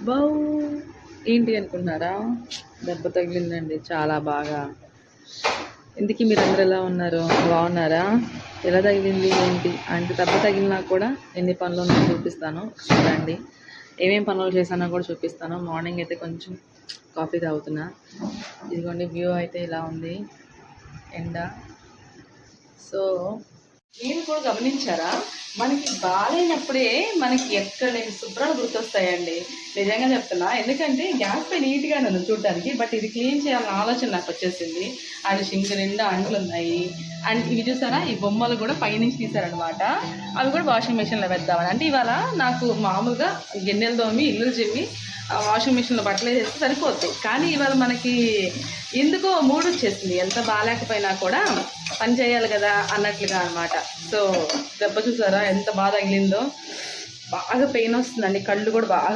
బౌ ఏంటి అనుకుంటున్నారా? దెబ్బ తగిలిందండి చాలా బాగా. ఇందుకే మీరందరూ ఎలా ఉన్నారు? బాగున్నారా? ఎలా తగిలింది ఏంటి అంటే దెబ్బ తగిలినా కూడా ఎన్ని పనులు ఉన్నాయో చూపిస్తాను, చూడండి. ఏమేం పనులు చేశానో కూడా చూపిస్తాను. మార్నింగ్ అయితే కొంచెం కాఫీ తాగుతున్నా. ఇదిగోండి వ్యూ అయితే ఇలా ఉంది, ఎండ. సో మీరు కూడా గమనించారా, మనకి బాగాలేనప్పుడే మనకి ఎక్కడ లేని శుభ్రాలు గుర్తొస్తాయండి. నిజంగా చెప్తున్నా, ఎందుకంటే గ్యాస్ పై నీట్గానే ఉంది చూడటానికి, బట్ ఇది క్లీన్ చేయాలన్న ఆలోచన నాకు వచ్చేసింది. అండ్ సింక్ నిండా అంట్లు ఉన్నాయి. అండ్ ఇవి చూసారా, ఈ బొమ్మలు కూడా పైనుంచి తీసారనమాట. అవి కూడా వాషింగ్ మిషన్లో వేద్దామని. అంటే ఇవాళ నాకు మామూలుగా గిన్నెలు తోమి ఇల్లు చిమ్మి వాషింగ్ మిషన్లో బట్టలు వేసేస్తే సరిపోతాయి. కానీ ఇవాళ మనకి ఎందుకో మూడు వచ్చేసింది, ఎంత బాగాలేకపోయినా కూడా పని చేయాలి కదా అన్నట్లుగా అనమాట. సో దెబ్బ చూసారా ఎంత బాగా తగిలిందో, బాగా పెయిన్ వస్తుందండి, కళ్ళు కూడా బాగా